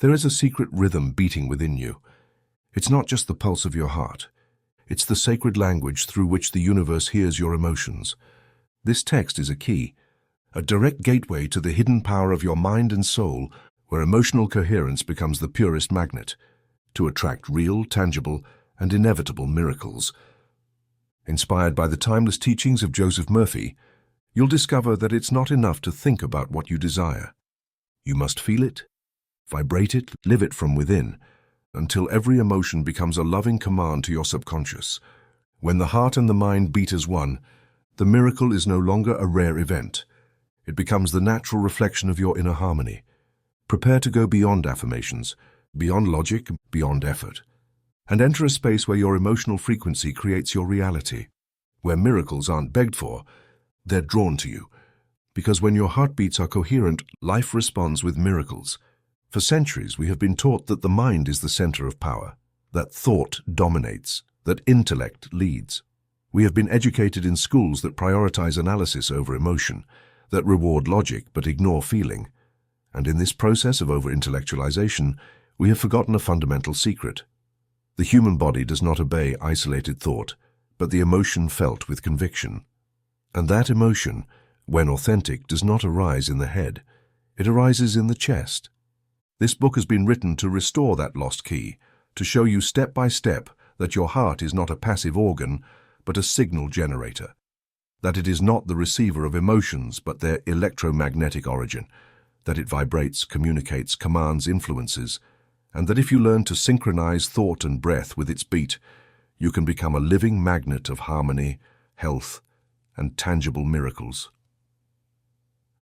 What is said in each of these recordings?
There is a secret rhythm beating within you. It's not just the pulse of your heart. It's the sacred language through which the universe hears your emotions. This text is a key, a direct gateway to the hidden power of your mind and soul, where emotional coherence becomes the purest magnet to attract real, tangible, and inevitable miracles. Inspired by the timeless teachings of Joseph Murphy, you'll discover that it's not enough to think about what you desire. You must feel it, vibrate it, live it from within, until every emotion becomes a loving command to your subconscious. When the heart and the mind beat as one, the miracle is no longer a rare event. It becomes the natural reflection of your inner harmony. Prepare to go beyond affirmations, beyond logic, beyond effort, and enter a space where your emotional frequency creates your reality, where miracles aren't begged for, they're drawn to you. Because when your heartbeats are coherent, life responds with miracles. For centuries, we have been taught that the mind is the center of power, that thought dominates, that intellect leads. We have been educated in schools that prioritize analysis over emotion, that reward logic but ignore feeling. And in this process of over-intellectualization, we have forgotten a fundamental secret. The human body does not obey isolated thought, but the emotion felt with conviction. And that emotion, when authentic, does not arise in the head. It arises in the chest. This book has been written to restore that lost key, to show you step by step that your heart is not a passive organ, but a signal generator. That it is not the receiver of emotions, but their electromagnetic origin. That it vibrates, communicates, commands, influences, and that if you learn to synchronize thought and breath with its beat, you can become a living magnet of harmony, health, and tangible miracles.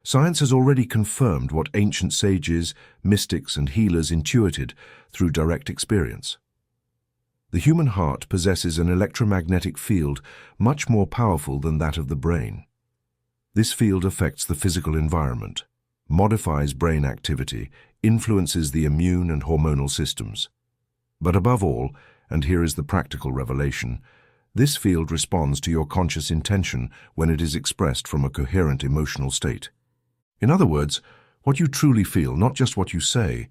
Science has already confirmed what ancient sages, mystics, and healers intuited through direct experience. The human heart possesses an electromagnetic field much more powerful than that of the brain. This field affects the physical environment, modifies brain activity, influences the immune and hormonal systems. But above all, and here is the practical revelation, this field responds to your conscious intention when it is expressed from a coherent emotional state. In other words, what you truly feel, not just what you say,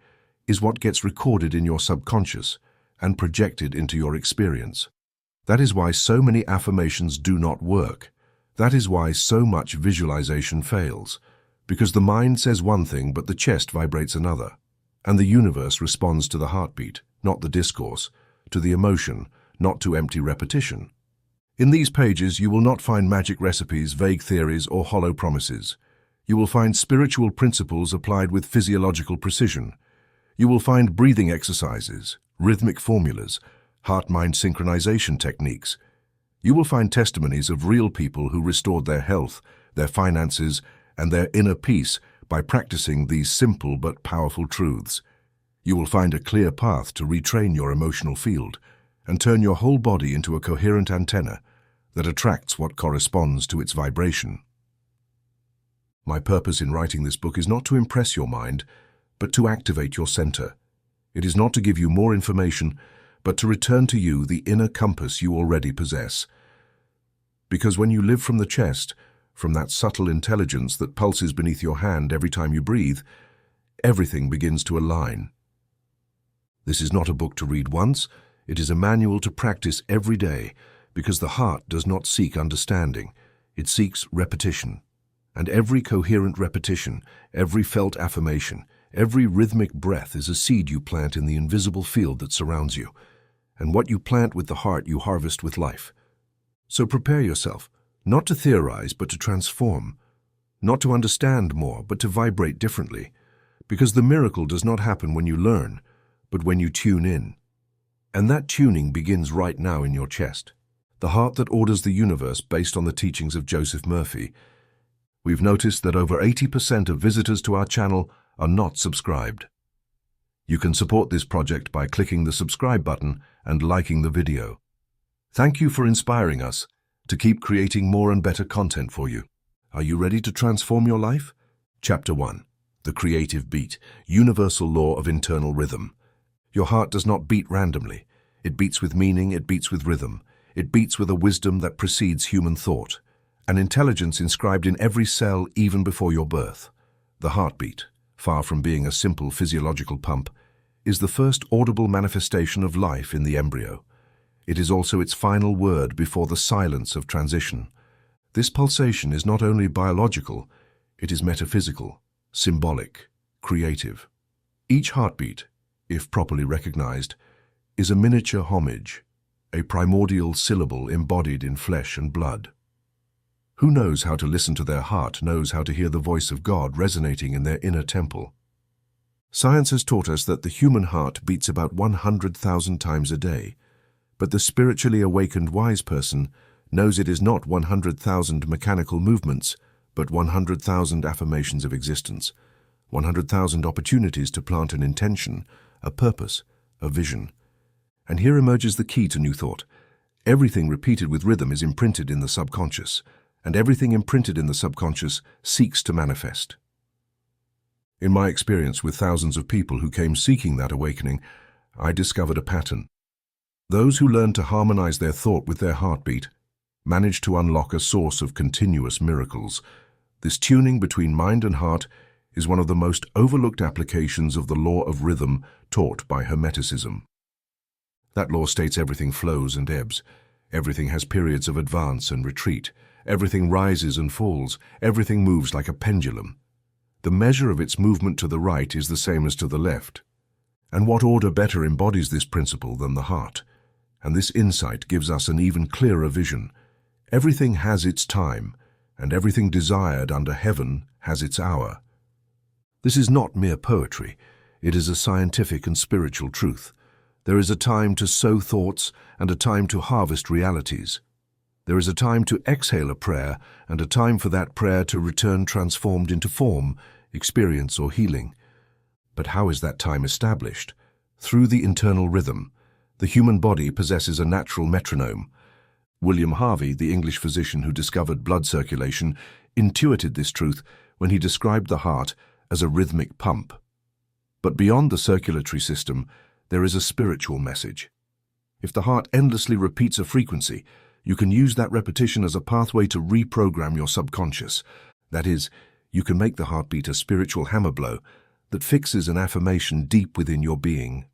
is what gets recorded in your subconscious and projected into your experience. That is why so many affirmations do not work. That is why so much visualization fails. Because the mind says one thing, but the chest vibrates another. And the universe responds to the heartbeat, not the discourse, to the emotion, not to empty repetition. In these pages, you will not find magic recipes, vague theories, or hollow promises. You will find spiritual principles applied with physiological precision. You will find breathing exercises, rhythmic formulas, heart-mind synchronization techniques. You will find testimonies of real people who restored their health, their finances, and their inner peace by practicing these simple but powerful truths. You will find a clear path to retrain your emotional field and turn your whole body into a coherent antenna that attracts what corresponds to its vibration. My purpose in writing this book is not to impress your mind, but to activate your center. It is not to give you more information, but to return to you the inner compass you already possess. Because when you live from the chest, from that subtle intelligence that pulses beneath your hand every time you breathe, everything begins to align. This is not a book to read once, it is a manual to practice every day, because the heart does not seek understanding, it seeks repetition. And every coherent repetition, every felt affirmation, every rhythmic breath is a seed you plant in the invisible field that surrounds you. And what you plant with the heart, you harvest with life. So prepare yourself, not to theorize, but to transform. Not to understand more, but to vibrate differently. Because the miracle does not happen when you learn, but when you tune in. And that tuning begins right now in your chest. The heart that orders the universe based on the teachings of Joseph Murphy. We've noticed that over 80% of visitors to our channel are not subscribed. You can support this project by clicking the subscribe button and liking the video. Thank you for inspiring us to keep creating more and better content for you. Are you ready to transform your life? Chapter 1. The Creative Beat, Universal Law of Internal Rhythm. Your heart does not beat randomly. It beats with meaning, it beats with rhythm. It beats with a wisdom that precedes human thought. An intelligence inscribed in every cell even before your birth. The heartbeat, far from being a simple physiological pump, is the first audible manifestation of life in the embryo. It is also its final word before the silence of transition. This pulsation is not only biological, it is metaphysical, symbolic, creative. Each heartbeat, if properly recognized, is a miniature homage, a primordial syllable embodied in flesh and blood. Who knows how to listen to their heart knows how to hear the voice of God resonating in their inner temple. Science has taught us that the human heart beats about 100,000 times a day, but the spiritually awakened wise person knows it is not 100,000 mechanical movements, but 100,000 affirmations of existence, 100,000 opportunities to plant an intention, a purpose, a vision. And here emerges the key to New Thought. Everything repeated with rhythm is imprinted in the subconscious, and everything imprinted in the subconscious seeks to manifest. In my experience with thousands of people who came seeking that awakening, I discovered a pattern. Those who learned to harmonize their thought with their heartbeat managed to unlock a source of continuous miracles. This tuning between mind and heart is one of the most overlooked applications of the law of rhythm taught by Hermeticism. That law states everything flows and ebbs, everything has periods of advance and retreat, everything rises and falls, everything moves like a pendulum. The measure of its movement to the right is the same as to the left. And what order better embodies this principle than the heart? And this insight gives us an even clearer vision. Everything has its time, and everything desired under heaven has its hour. This is not mere poetry. It is a scientific and spiritual truth. There is a time to sow thoughts and a time to harvest realities. There is a time to exhale a prayer and a time for that prayer to return transformed into form, experience, or healing. But how is that time established? Through the internal rhythm. The human body possesses a natural metronome. William Harvey, the English physician who discovered blood circulation, intuited this truth when he described the heart as a rhythmic pump. But beyond the circulatory system, there is a spiritual message. If the heart endlessly repeats a frequency, you can use that repetition as a pathway to reprogram your subconscious. That is, you can make the heartbeat a spiritual hammer blow that fixes an affirmation deep within your being.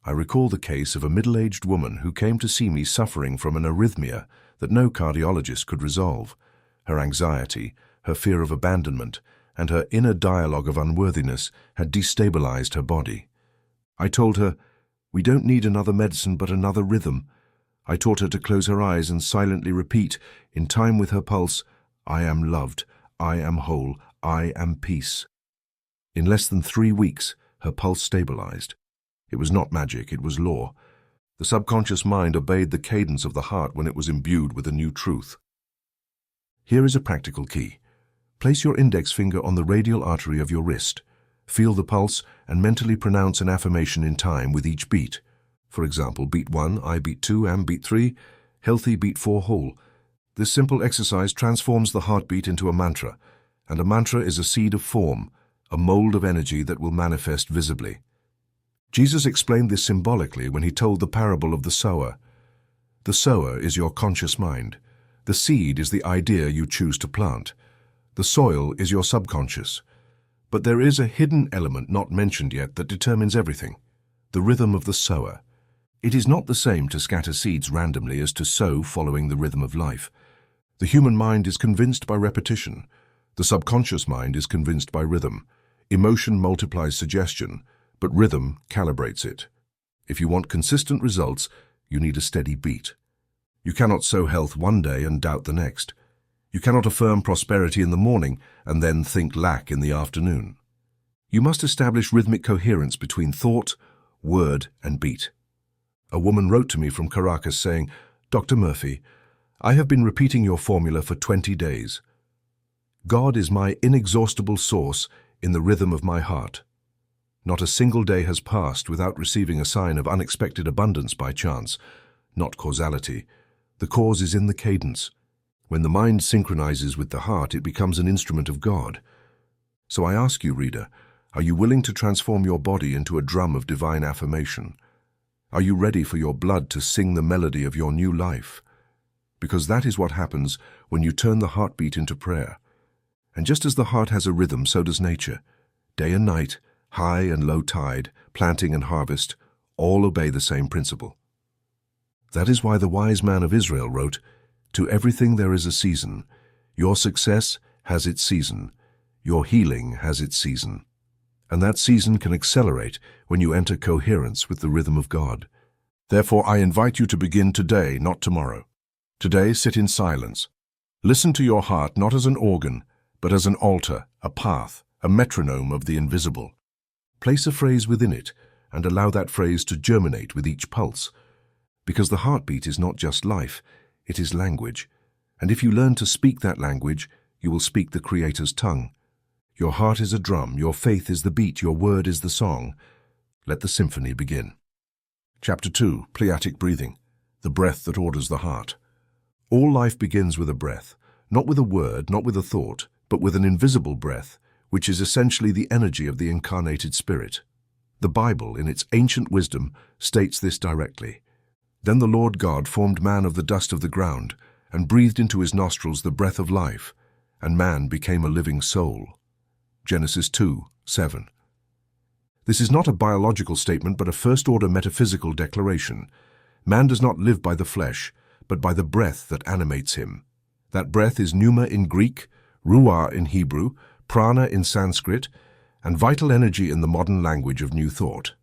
I recall the case of a middle-aged woman who came to see me suffering from an arrhythmia that no cardiologist could resolve. Her anxiety, her fear of abandonment, and her inner dialogue of unworthiness had destabilized her body. I told her, "We don't need another medicine but another rhythm." I taught her to close her eyes and silently repeat, in time with her pulse, "I am loved, I am whole, I am peace." In less than 3 weeks, her pulse stabilized. It was not magic, it was law. The subconscious mind obeyed the cadence of the heart when it was imbued with a new truth. Here is a practical key. Place your index finger on the radial artery of your wrist. Feel the pulse and mentally pronounce an affirmation in time with each beat. For example, beat 1, I beat 2, am beat 3, healthy beat 4, whole. This simple exercise transforms the heartbeat into a mantra, and a mantra is a seed of form, a mold of energy that will manifest visibly. Jesus explained this symbolically when he told the parable of the sower. The sower is your conscious mind. The seed is the idea you choose to plant. The soil is your subconscious. But there is a hidden element not mentioned yet that determines everything: the rhythm of the sower. It is not the same to scatter seeds randomly as to sow following the rhythm of life. The human mind is convinced by repetition. The subconscious mind is convinced by rhythm. Emotion multiplies suggestion, but rhythm calibrates it. If you want consistent results, you need a steady beat. You cannot sow health one day and doubt the next. You cannot affirm prosperity in the morning and then think lack in the afternoon. You must establish rhythmic coherence between thought, word, and beat. A woman wrote to me from Caracas saying, "Dr. Murphy, I have been repeating your formula for 20 days. God is my inexhaustible source in the rhythm of my heart. Not a single day has passed without receiving a sign of unexpected abundance by chance, not causality. The cause is in the cadence. When the mind synchronizes with the heart, it becomes an instrument of God." So I ask you, reader, are you willing to transform your body into a drum of divine affirmation? Are you ready for your blood to sing the melody of your new life? Because that is what happens when you turn the heartbeat into prayer. And just as the heart has a rhythm, so does nature. Day and night, high and low tide, planting and harvest, all obey the same principle. That is why the wise man of Israel wrote, "To everything there is a season. Your success has its season. Your healing has its season." And that season can accelerate when you enter coherence with the rhythm of God. Therefore, I invite you to begin today, not tomorrow. Today, sit in silence. Listen to your heart not as an organ, but as an altar, a path, a metronome of the invisible. Place a phrase within it and allow that phrase to germinate with each pulse. Because the heartbeat is not just life, it is language. And if you learn to speak that language, you will speak the Creator's tongue. Your heart is a drum, your faith is the beat, your word is the song. Let the symphony begin. Chapter 2, Pleatic Breathing, the breath that orders the heart. All life begins with a breath, not with a word, not with a thought, but with an invisible breath, which is essentially the energy of the incarnated Spirit. The Bible, in its ancient wisdom, states this directly. Then the Lord God formed man of the dust of the ground, and breathed into his nostrils the breath of life, and man became a living soul. Genesis 2:7. This is not a biological statement, but a first-order metaphysical declaration. Man does not live by the flesh, but by the breath that animates him. That breath is pneuma in Greek, ruah in Hebrew, prana in Sanskrit, and vital energy in the modern language of New Thought.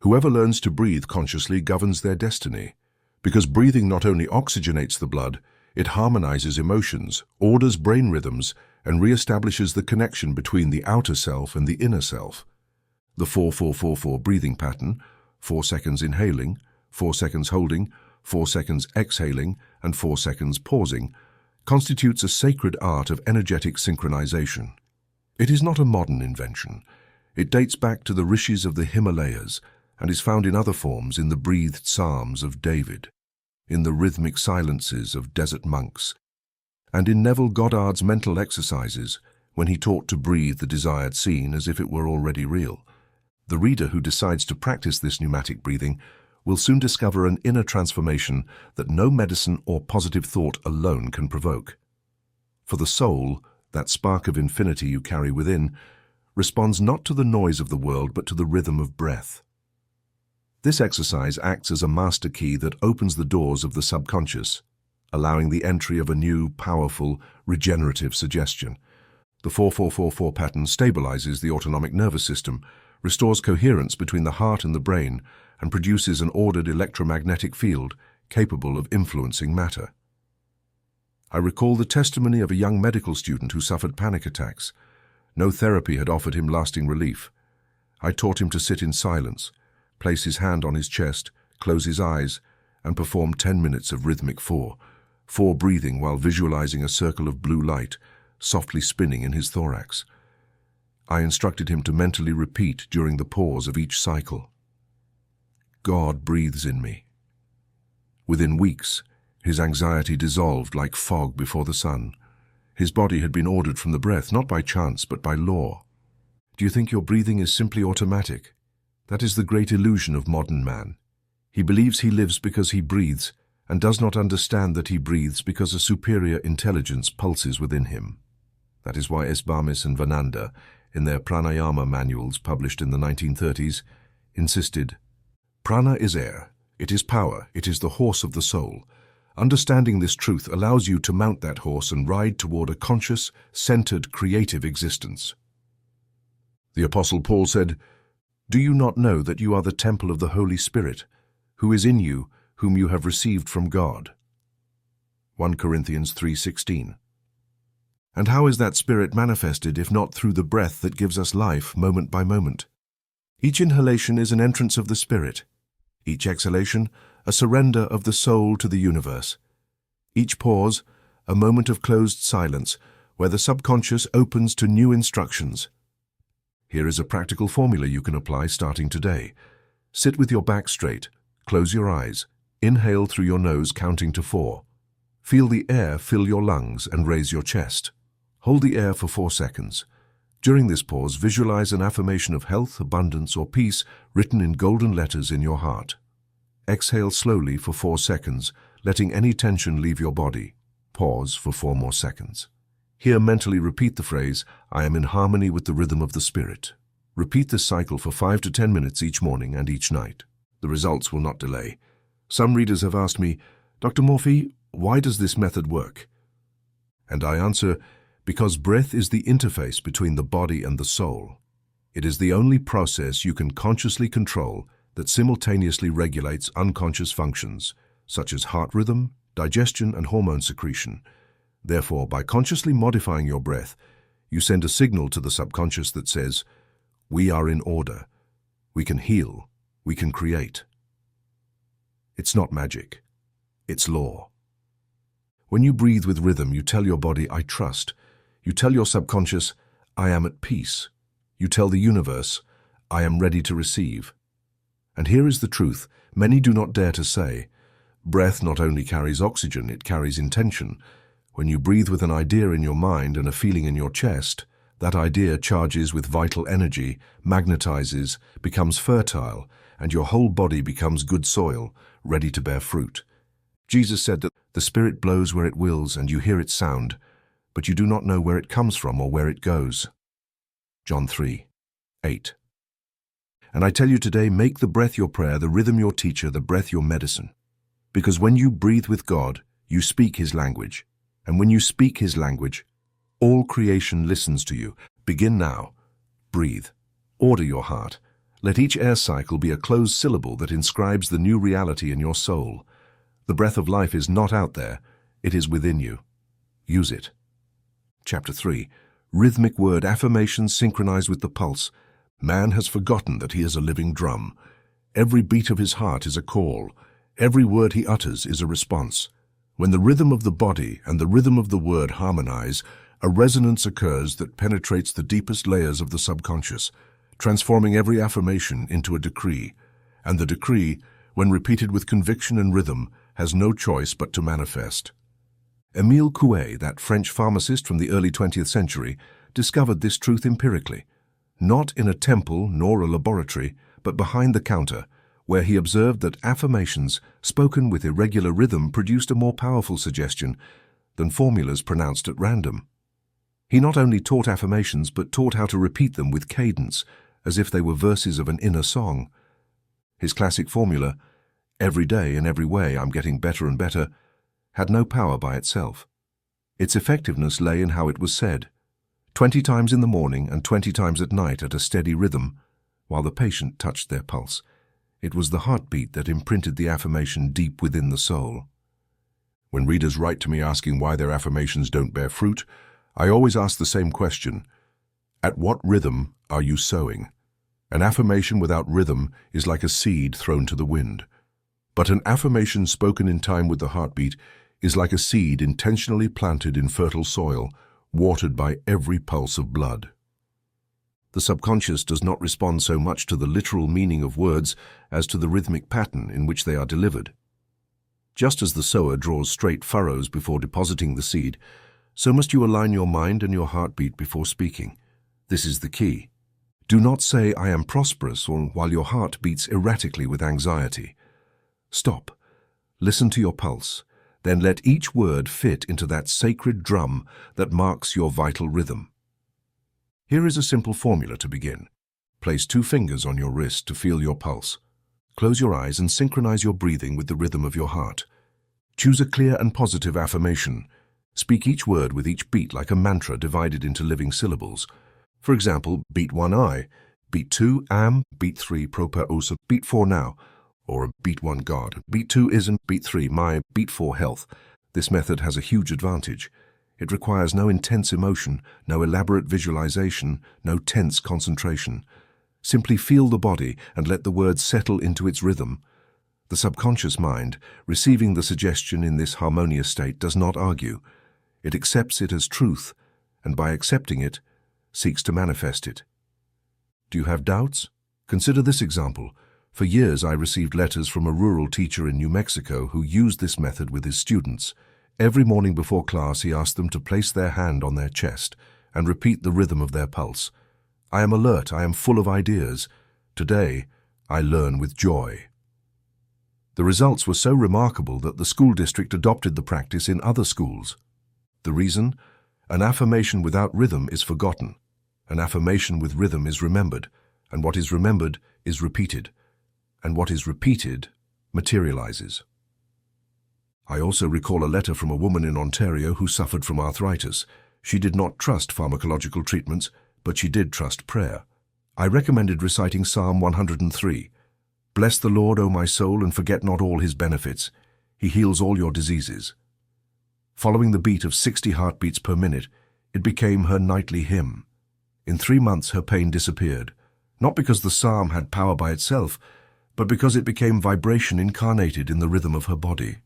Whoever learns to breathe consciously governs their destiny, because breathing not only oxygenates the blood, it harmonizes emotions, orders brain rhythms, and re-establishes the connection between the outer self and the inner self. The 4-4-4-4 breathing pattern, 4 seconds inhaling, 4 seconds holding, 4 seconds exhaling, and 4 seconds pausing, constitutes a sacred art of energetic synchronization. It is not a modern invention. It dates back to the rishis of the Himalayas and is found in other forms in the breathed psalms of David, in the rhythmic silences of desert monks, and in Neville Goddard's mental exercises when he taught to breathe the desired scene as if it were already real. The reader who decides to practice this pneumatic breathing will soon discover an inner transformation that no medicine or positive thought alone can provoke. For the soul, that spark of infinity you carry within, responds not to the noise of the world but to the rhythm of breath. This exercise acts as a master key that opens the doors of the subconscious, allowing the entry of a new, powerful, regenerative suggestion. The 4-4-4-4 pattern stabilizes the autonomic nervous system, restores coherence between the heart and the brain, and produces an ordered electromagnetic field capable of influencing matter. I recall the testimony of a young medical student who suffered panic attacks. No therapy had offered him lasting relief. I taught him to sit in silence, place his hand on his chest, close his eyes, and perform 10 minutes of rhythmic 4 breathing while visualizing a circle of blue light softly spinning in his thorax. I instructed him to mentally repeat during the pause of each cycle, "God breathes in me." Within weeks, his anxiety dissolved like fog before the sun. His body had been ordered from the breath, not by chance, but by law. Do you think your breathing is simply automatic? That is the great illusion of modern man. He believes he lives because he breathes, and does not understand that he breathes because a superior intelligence pulses within him. That is why Esbamis and Vananda, in their pranayama manuals published in the 1930s, insisted, "Prana is air, it is power, it is the horse of the soul. Understanding this truth allows you to mount that horse and ride toward a conscious, centered, creative existence." The Apostle Paul said, "Do you not know that you are the temple of the Holy Spirit, who is in you, whom you have received from God?" 1 Corinthians 3:16. And how is that Spirit manifested if not through the breath that gives us life moment by moment? Each inhalation is an entrance of the Spirit. Each exhalation, a surrender of the soul to the universe. Each pause, a moment of closed silence where the subconscious opens to new instructions. Here is a practical formula you can apply starting today. Sit with your back straight, close your eyes, inhale through your nose counting to 4. Feel the air fill your lungs and raise your chest. Hold the air for 4 seconds. During this pause, visualize an affirmation of health, abundance, or peace written in golden letters in your heart. Exhale slowly for 4 seconds, letting any tension leave your body. Pause for 4 more seconds. Here mentally repeat the phrase, "I am in harmony with the rhythm of the Spirit." Repeat this cycle for 5 to 10 minutes each morning and each night. The results will not delay. Some readers have asked me, Dr. Morphy, why does this method work? And I answer, because breath is the interface between the body and the soul. It is the only process you can consciously control that simultaneously regulates unconscious functions, such as heart rhythm, digestion, and hormone secretion. Therefore, by consciously modifying your breath, you send a signal to the subconscious that says, we are in order, we can heal, we can create. It's not magic, it's law. When you breathe with rhythm, you tell your body, I trust. You tell your subconscious, I am at peace. You tell the universe, I am ready to receive. And here is the truth many do not dare to say. Breath not only carries oxygen, it carries intention. When you breathe with an idea in your mind and a feeling in your chest, that idea charges with vital energy, magnetizes, becomes fertile, and your whole body becomes good soil, ready to bear fruit. Jesus said that the Spirit blows where it wills and you hear its sound, but you do not know where it comes from or where it goes. John 3:8. And I tell you today, make the breath your prayer, the rhythm your teacher, the breath your medicine. Because when you breathe with God, you speak His language. And when you speak His language, all creation listens to you. Begin now. Breathe. Order your heart. Let each air cycle be a closed syllable that inscribes the new reality in your soul. The breath of life is not out there. It is within you. Use it. Chapter 3. Rhythmic word affirmations synchronize with the pulse. Man has forgotten that he is a living drum. Every beat of his heart is a call. Every word he utters is a response. When the rhythm of the body and the rhythm of the word harmonize, a resonance occurs that penetrates the deepest layers of the subconscious, transforming every affirmation into a decree. And the decree, when repeated with conviction and rhythm, has no choice but to manifest. Émile Coué, that French pharmacist from the early 20th century, discovered this truth empirically, not in a temple nor a laboratory, but behind the counter, where he observed that affirmations spoken with irregular rhythm produced a more powerful suggestion than formulas pronounced at random. He not only taught affirmations, but taught how to repeat them with cadence, as if they were verses of an inner song. His classic formula, every day in every way I'm getting better and better, had no power by itself. Its effectiveness lay in how it was said, 20 times in the morning and 20 times at night at a steady rhythm, while the patient touched their pulse. It was the heartbeat that imprinted the affirmation deep within the soul. When readers write to me asking why their affirmations don't bear fruit, I always ask the same question. At what rhythm are you sowing? An affirmation without rhythm is like a seed thrown to the wind. But an affirmation spoken in time with the heartbeat is like a seed intentionally planted in fertile soil, watered by every pulse of blood. The subconscious does not respond so much to the literal meaning of words as to the rhythmic pattern in which they are delivered. Just as the sower draws straight furrows before depositing the seed, so must you align your mind and your heartbeat before speaking. This is the key. Do not say, I am prosperous, or while your heart beats erratically with anxiety. Stop. Listen to your pulse. Then let each word fit into that sacred drum that marks your vital rhythm. Here is a simple formula to begin. Place 2 fingers on your wrist to feel your pulse. Close your eyes and synchronize your breathing with the rhythm of your heart. Choose a clear and positive affirmation. Speak each word with each beat like a mantra divided into living syllables. For example, beat 1 I, beat 2 am, beat 3 proper osa, beat 4 now, or beat 1 God, beat 2 isn't, beat 3 my, beat 4 health. This method has a huge advantage. It requires no intense emotion, no elaborate visualization, no tense concentration. Simply feel the body and let the words settle into its rhythm. The subconscious mind, receiving the suggestion in this harmonious state, does not argue. It accepts it as truth, and by accepting it, seeks to manifest it. Do you have doubts? Consider this example. For years I received letters from a rural teacher in New Mexico who used this method with his students. Every morning before class he asked them to place their hand on their chest and repeat the rhythm of their pulse. I am alert, I am full of ideas. Today, I learn with joy. The results were so remarkable that the school district adopted the practice in other schools. The reason? An affirmation without rhythm is forgotten. An affirmation with rhythm is remembered. and what is remembered is repeated, and what is repeated materializes. I also recall a letter from a woman in Ontario who suffered from arthritis. She did not trust pharmacological treatments, but she did trust prayer. I recommended reciting Psalm 103. Bless the Lord, O my soul, and forget not all his benefits. He heals all your diseases. Following the beat of 60 heartbeats per minute, it became her nightly hymn. In 3 months, her pain disappeared, not because the psalm had power by itself, but because it became vibration incarnated in the rhythm of her body.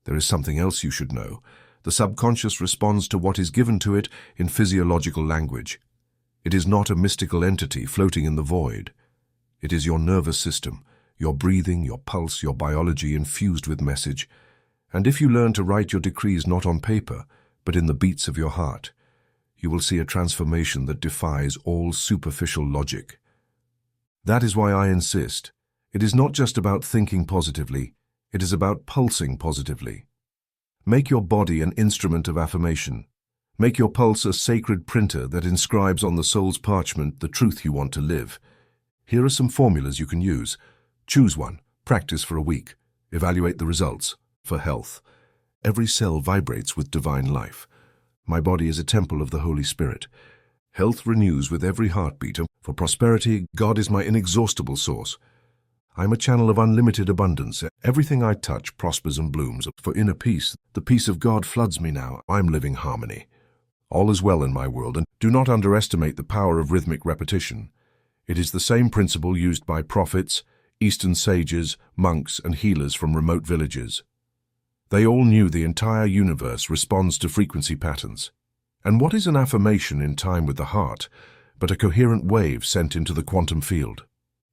There is something else you should know. The subconscious responds to what is given to it in physiological language. It is not a mystical entity floating in the void. It is your nervous system, your breathing, your pulse, your biology infused with message. And if you learn to write your decrees not on paper, but in the beats of your heart, you will see a transformation that defies all superficial logic. That is why I insist. It is not just about thinking positively, it is about pulsing positively. Make your body an instrument of affirmation. Make your pulse a sacred printer that inscribes on the soul's parchment the truth you want to live. Here are some formulas you can use. Choose one. Practice for a week. Evaluate the results. For health. Every cell vibrates with divine life. My body is a temple of the Holy Spirit. Health renews with every heartbeat. For prosperity, God is my inexhaustible source. I am a channel of unlimited abundance. Everything I touch prospers and blooms. For inner peace, the peace of God floods me now. I'm living harmony. All is well in my world, and do not underestimate the power of rhythmic repetition. It is the same principle used by prophets, Eastern sages, monks, and healers from remote villages. They all knew the entire universe responds to frequency patterns. And what is an affirmation in time with the heart, but a coherent wave sent into the quantum field?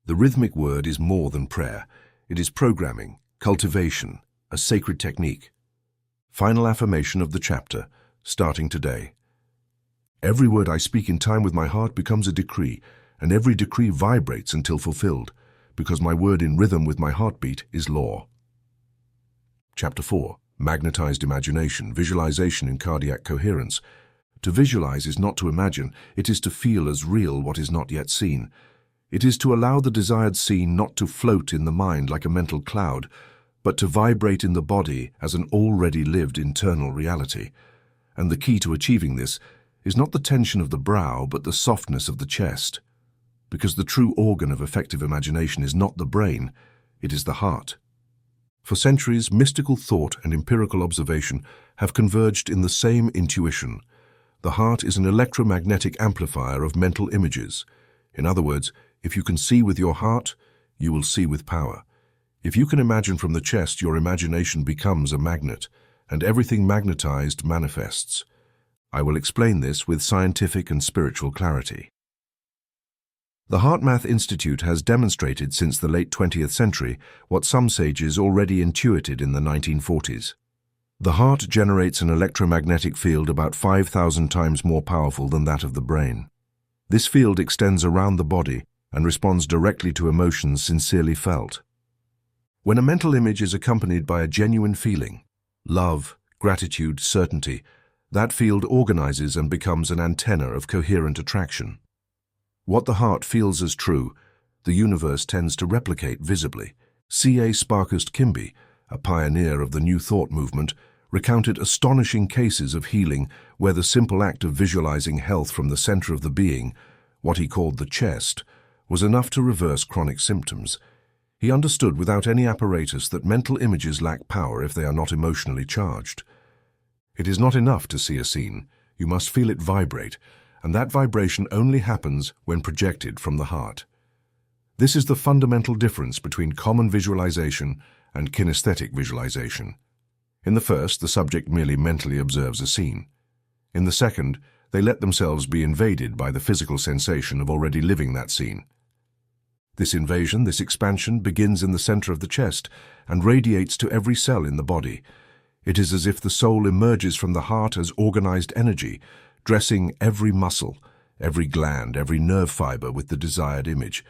The rhythmic word is more than prayer. It is programming, cultivation, a sacred technique. Final affirmation of the chapter, starting today. Every word I speak in time with my heart becomes a decree, and every decree vibrates until fulfilled, because my word in rhythm with my heartbeat is law. Chapter 4. Magnetized imagination, visualization in cardiac coherence. To visualize is not to imagine, it is to feel as real what is not yet seen. It is to allow the desired scene not to float in the mind like a mental cloud, but to vibrate in the body as an already lived internal reality. And the key to achieving this is not the tension of the brow, but the softness of the chest. Because the true organ of effective imagination is not the brain, it is the heart. For centuries, mystical thought and empirical observation have converged in the same intuition. The heart is an electromagnetic amplifier of mental images. In other words, if you can see with your heart, you will see with power. If you can imagine from the chest, your imagination becomes a magnet, and everything magnetized manifests. I will explain this with scientific and spiritual clarity. The HeartMath Institute has demonstrated since the late 20th century what some sages already intuited in the 1940s. The heart generates an electromagnetic field about 5,000 times more powerful than that of the brain. This field extends around the body and responds directly to emotions sincerely felt. When a mental image is accompanied by a genuine feeling, love, gratitude, certainty, that field organizes and becomes an antenna of coherent attraction. What the heart feels as true, the universe tends to replicate visibly. C.A. Sparkhurst Kimby, a pioneer of the New Thought movement, recounted astonishing cases of healing where the simple act of visualizing health from the center of the being, what he called the chest, was enough to reverse chronic symptoms. He understood without any apparatus that mental images lack power if they are not emotionally charged. It is not enough to see a scene, you must feel it vibrate, and that vibration only happens when projected from the heart. This is the fundamental difference between common visualization and kinesthetic visualization. In the first, the subject merely mentally observes a scene. In the second, they let themselves be invaded by the physical sensation of already living that scene. This invasion, this expansion, begins in the center of the chest and radiates to every cell in the body. It is as if the soul emerges from the heart as organized energy, dressing every muscle, every gland, every nerve fiber with the desired image.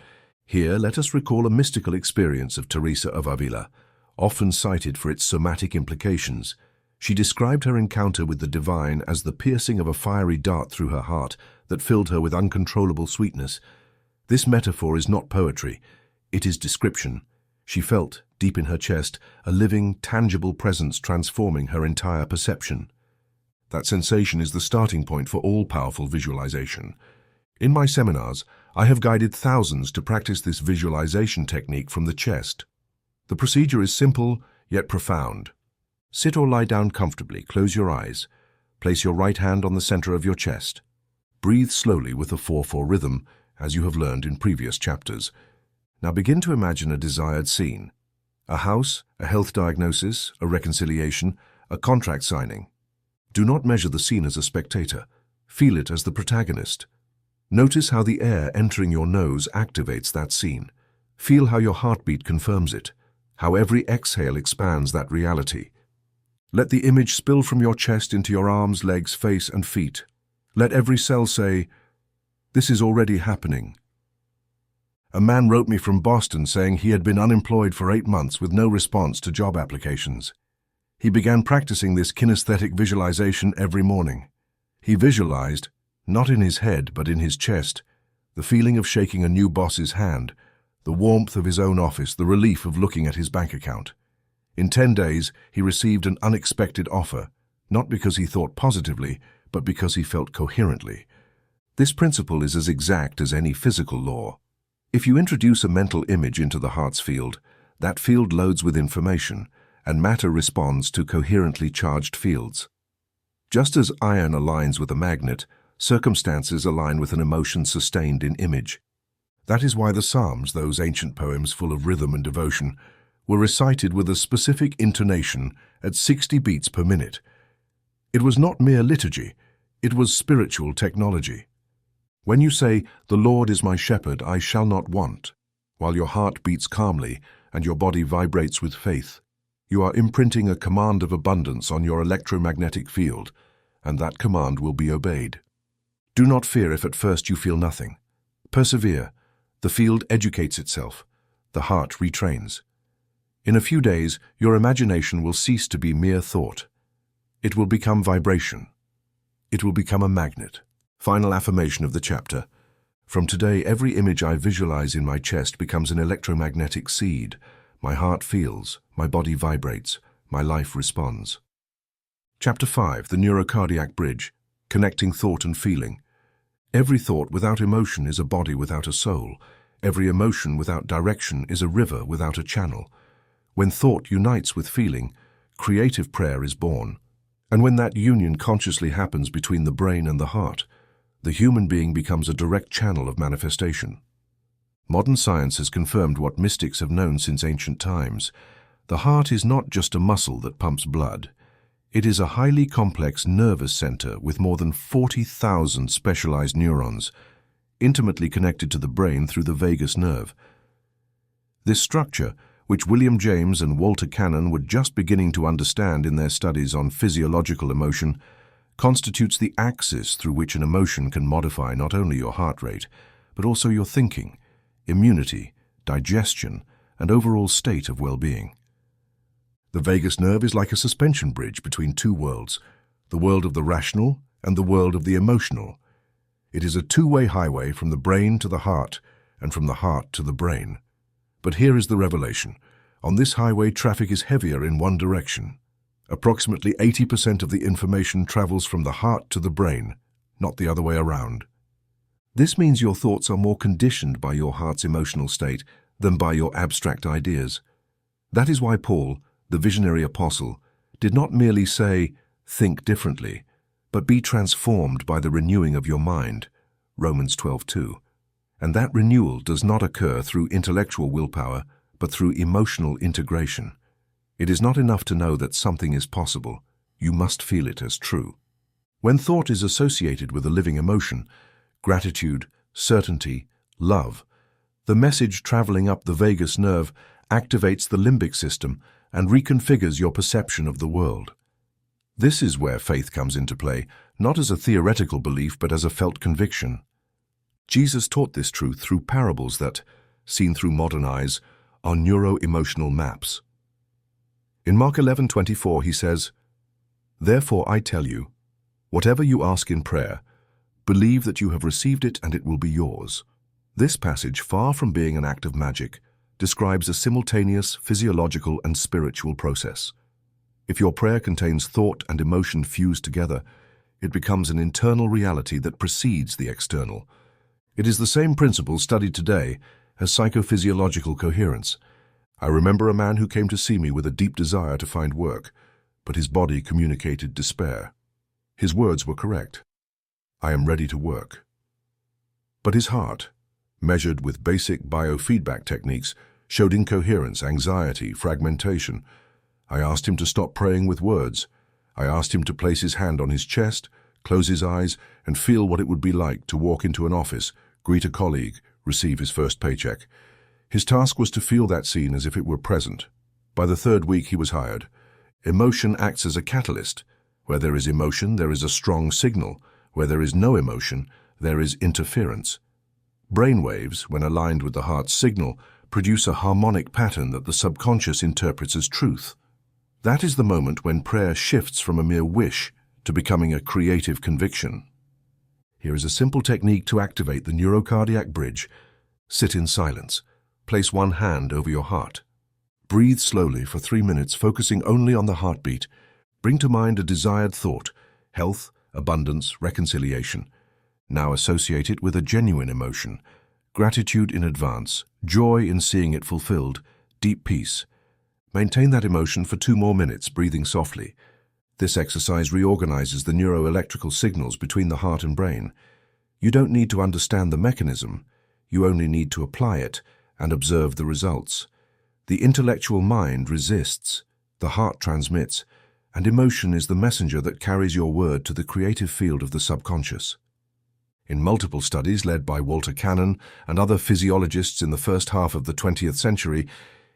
Here, let us recall a mystical experience of Teresa of Avila, often cited for its somatic implications. She described her encounter with the divine as the piercing of a fiery dart through her heart that filled her with uncontrollable sweetness. This metaphor is not poetry, it is description. She felt, deep in her chest, a living, tangible presence transforming her entire perception. That sensation is the starting point for all powerful visualization. In my seminars, I have guided thousands to practice this visualization technique from the chest. The procedure is simple, yet profound. Sit or lie down comfortably, close your eyes. Place your right hand on the center of your chest. Breathe slowly with a 4/4 rhythm, as you have learned in previous chapters. Now begin to imagine a desired scene. A house, a health diagnosis, a reconciliation, a contract signing. Do not measure the scene as a spectator. Feel it as the protagonist. Notice how the air entering your nose activates that scene. Feel how your heartbeat confirms it, how every exhale expands that reality. Let the image spill from your chest into your arms, legs, face, and feet. Let every cell say, "This is already happening." A man wrote me from Boston saying he had been unemployed for 8 months with no response to job applications. He began practicing this kinesthetic visualization every morning. He visualized, not in his head but in his chest, the feeling of shaking a new boss's hand, the warmth of his own office, the relief of looking at his bank account. In 10 days, he received an unexpected offer, not because he thought positively, but because he felt coherently. This principle is as exact as any physical law. If you introduce a mental image into the heart's field, that field loads with information, and matter responds to coherently charged fields. Just as iron aligns with a magnet, circumstances align with an emotion sustained in image. That is why the Psalms, those ancient poems full of rhythm and devotion, were recited with a specific intonation at 60 beats per minute. It was not mere liturgy, it was spiritual technology. When you say, "The Lord is my shepherd, I shall not want," while your heart beats calmly and your body vibrates with faith, you are imprinting a command of abundance on your electromagnetic field, and that command will be obeyed. Do not fear if at first you feel nothing. Persevere. The field educates itself. The heart retrains. In a few days, your imagination will cease to be mere thought. It will become vibration. It will become a magnet. Final affirmation of the chapter. From today, every image I visualize in my chest becomes an electromagnetic seed. My heart feels, my body vibrates, my life responds. Chapter 5, the neurocardiac bridge, connecting thought and feeling. Every thought without emotion is a body without a soul. Every emotion without direction is a river without a channel. When thought unites with feeling, creative prayer is born. And when that union consciously happens between the brain and the heart, the human being becomes a direct channel of manifestation. Modern science has confirmed what mystics have known since ancient times. The heart is not just a muscle that pumps blood. It is a highly complex nervous center with more than 40,000 specialized neurons, intimately connected to the brain through the vagus nerve. This structure, which William James and Walter Cannon were just beginning to understand in their studies on physiological emotion, constitutes the axis through which an emotion can modify not only your heart rate, but also your thinking, immunity, digestion, and overall state of well-being. The vagus nerve is like a suspension bridge between two worlds, the world of the rational and the world of the emotional. It is a two-way highway from the brain to the heart and from the heart to the brain. But here is the revelation. On this highway, traffic is heavier in one direction. Approximately 80% of the information travels from the heart to the brain, not the other way around. This means your thoughts are more conditioned by your heart's emotional state than by your abstract ideas. That is why Paul, the visionary apostle, did not merely say, "Think differently," but be transformed by the renewing of your mind, Romans 12:2. And that renewal does not occur through intellectual willpower, but through emotional integration. It is not enough to know that something is possible. You must feel it as true. When thought is associated with a living emotion, gratitude, certainty, love, the message traveling up the vagus nerve activates the limbic system and reconfigures your perception of the world. This is where faith comes into play, not as a theoretical belief but as a felt conviction. Jesus taught this truth through parables that, seen through modern eyes, are neuro-emotional maps. In Mark 11:24 he says, "Therefore I tell you, whatever you ask in prayer, believe that you have received it and it will be yours." This passage, far from being an act of magic, describes a simultaneous physiological and spiritual process. If your prayer contains thought and emotion fused together, it becomes an internal reality that precedes the external. It is the same principle studied today as psychophysiological coherence. I remember a man who came to see me with a deep desire to find work, but his body communicated despair. His words were correct. I am ready to work. But his heart, measured with basic biofeedback techniques, showed incoherence, anxiety, fragmentation. I asked him to stop praying with words. I asked him to place his hand on his chest, close his eyes, and feel what it would be like to walk into an office, greet a colleague, receive his first paycheck. His task was to feel that scene as if it were present. By the third week, he was hired. Emotion acts as a catalyst. Where there is emotion, there is a strong signal. Where there is no emotion, there is interference. Brainwaves, when aligned with the heart's signal, produce a harmonic pattern that the subconscious interprets as truth. That is the moment when prayer shifts from a mere wish to becoming a creative conviction. Here is a simple technique to activate the neurocardiac bridge. Sit in silence. Place one hand over your heart. Breathe slowly for 3 minutes, focusing only on the heartbeat. Bring to mind a desired thought: health, abundance, reconciliation. Now associate it with a genuine emotion: gratitude in advance, joy in seeing it fulfilled, deep peace. Maintain that emotion for 2 more minutes, breathing softly. This exercise reorganizes the neuroelectrical signals between the heart and brain. You don't need to understand the mechanism. You only need to apply it and observe the results. The intellectual mind resists, the heart transmits, and emotion is the messenger that carries your word to the creative field of the subconscious. In multiple studies led by Walter Cannon and other physiologists in the first half of the 20th century,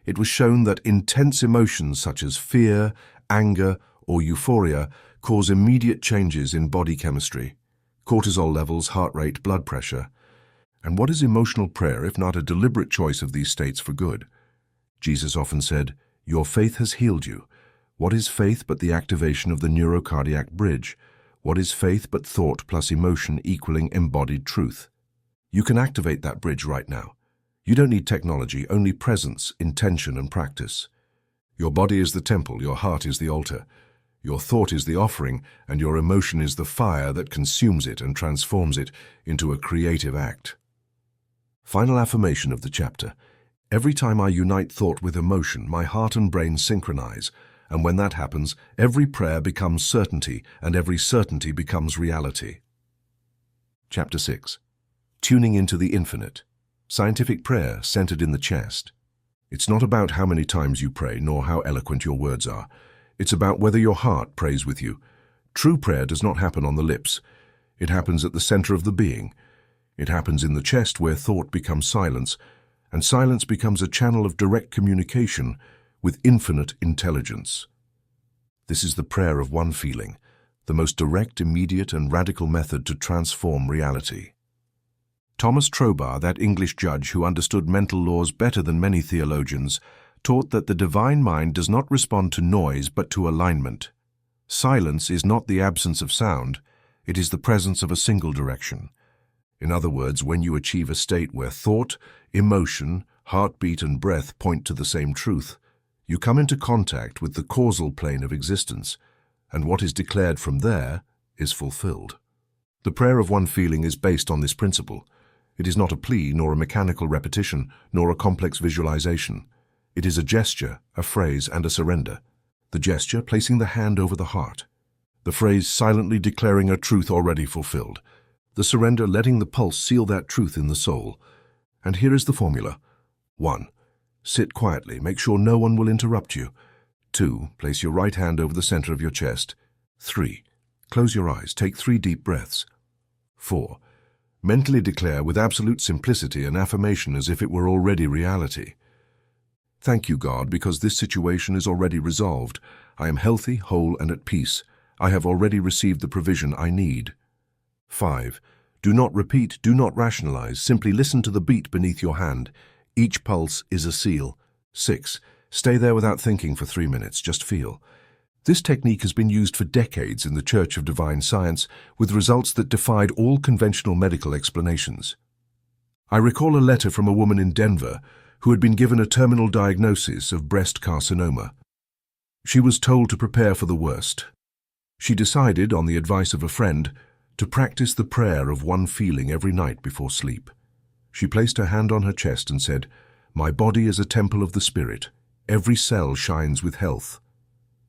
it was shown that intense emotions such as fear, anger, or euphoria cause immediate changes in body chemistry, cortisol levels, heart rate, blood pressure. And what is emotional prayer if not a deliberate choice of these states for good? Jesus often said, "Your faith has healed you." What is faith but the activation of the neurocardiac bridge? What is faith but thought plus emotion equaling embodied truth? You can activate that bridge right now. You don't need technology, only presence, intention, and practice. Your body is the temple, your heart is the altar. Your thought is the offering, and your emotion is the fire that consumes it and transforms it into a creative act. Final affirmation of the chapter. Every time I unite thought with emotion, my heart and brain synchronize, and when that happens, every prayer becomes certainty, and every certainty becomes reality. Chapter 6. Tuning into the infinite. Scientific prayer centered in the chest. It's not about how many times you pray, nor how eloquent your words are. It's about whether your heart prays with you. True prayer does not happen on the lips. It happens at the center of the being. It happens in the chest where thought becomes silence, and silence becomes a channel of direct communication with infinite intelligence. This is the prayer of one feeling, the most direct, immediate, and radical method to transform reality. Thomas Trobar, that English judge who understood mental laws better than many theologians, taught that the divine mind does not respond to noise but to alignment. Silence is not the absence of sound, it is the presence of a single direction. In other words, when you achieve a state where thought, emotion, heartbeat, and breath point to the same truth, you come into contact with the causal plane of existence, and what is declared from there is fulfilled. The prayer of one feeling is based on this principle. It is not a plea, nor a mechanical repetition, nor a complex visualization. It is a gesture, a phrase, and a surrender. The gesture placing the hand over the heart. The phrase silently declaring a truth already fulfilled. The surrender letting the pulse seal that truth in the soul. And here is the formula. 1. Sit quietly. Make sure no one will interrupt you. 2. Place your right hand over the center of your chest. 3. Close your eyes. Take 3 deep breaths. 4. Mentally declare with absolute simplicity an affirmation as if it were already reality. Thank you, God, because this situation is already resolved. I am healthy, whole, and at peace. I have already received the provision I need. 5. Do not repeat, do not rationalize. Simply listen to the beat beneath your hand. Each pulse is a seal. 6. Stay there without thinking for 3 minutes. Just feel. This technique has been used for decades in the Church of Divine Science with results that defied all conventional medical explanations. I recall a letter from a woman in Denver who had been given a terminal diagnosis of breast carcinoma. She was told to prepare for the worst. She decided, on the advice of a friend, to practice the prayer of one feeling every night before sleep. She placed her hand on her chest and said, "My body is a temple of the Spirit. Every cell shines with health."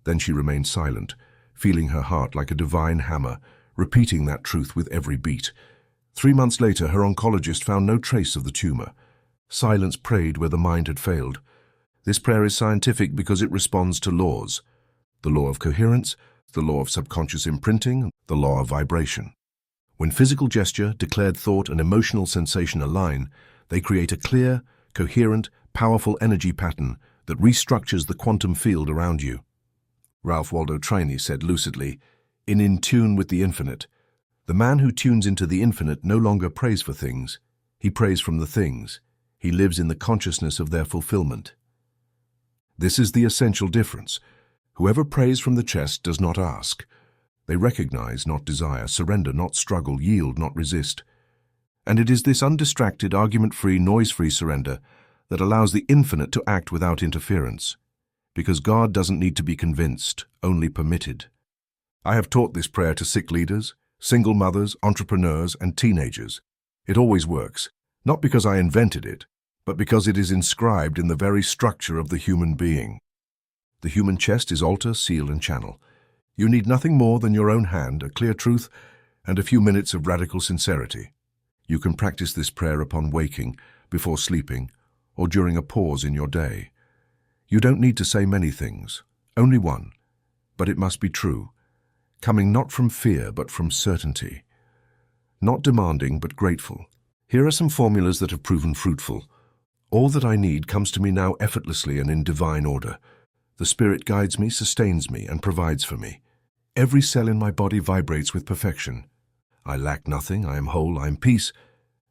Then she remained silent, feeling her heart like a divine hammer, repeating that truth with every beat. 3 months later, her oncologist found no trace of the tumor. Silence prayed where the mind had failed. This prayer is scientific because it responds to laws. The law of coherence, the law of subconscious imprinting, the law of vibration. When physical gesture, declared thought, and emotional sensation align, they create a clear, coherent, powerful energy pattern that restructures the quantum field around you. Ralph Waldo Emerson said lucidly, In tune with the infinite, the man who tunes into the infinite no longer prays for things. He prays from the things. He lives in the consciousness of their fulfillment. This is the essential difference. Whoever prays from the chest does not ask. They recognize, not desire, surrender, not struggle, yield, not resist. And it is this undistracted, argument-free, noise-free surrender that allows the infinite to act without interference. Because God doesn't need to be convinced, only permitted. I have taught this prayer to sick leaders, single mothers, entrepreneurs, and teenagers. It always works, not because I invented it, but because it is inscribed in the very structure of the human being. The human chest is altar, seal, and channel. You need nothing more than your own hand, a clear truth, and a few minutes of radical sincerity. You can practice this prayer upon waking, before sleeping, or during a pause in your day. You don't need to say many things, only one, but it must be true, coming not from fear but from certainty. Not demanding but grateful. Here are some formulas that have proven fruitful. All that I need comes to me now effortlessly and in divine order. The Spirit guides me, sustains me, and provides for me. Every cell in my body vibrates with perfection. I lack nothing, I am whole, I am peace,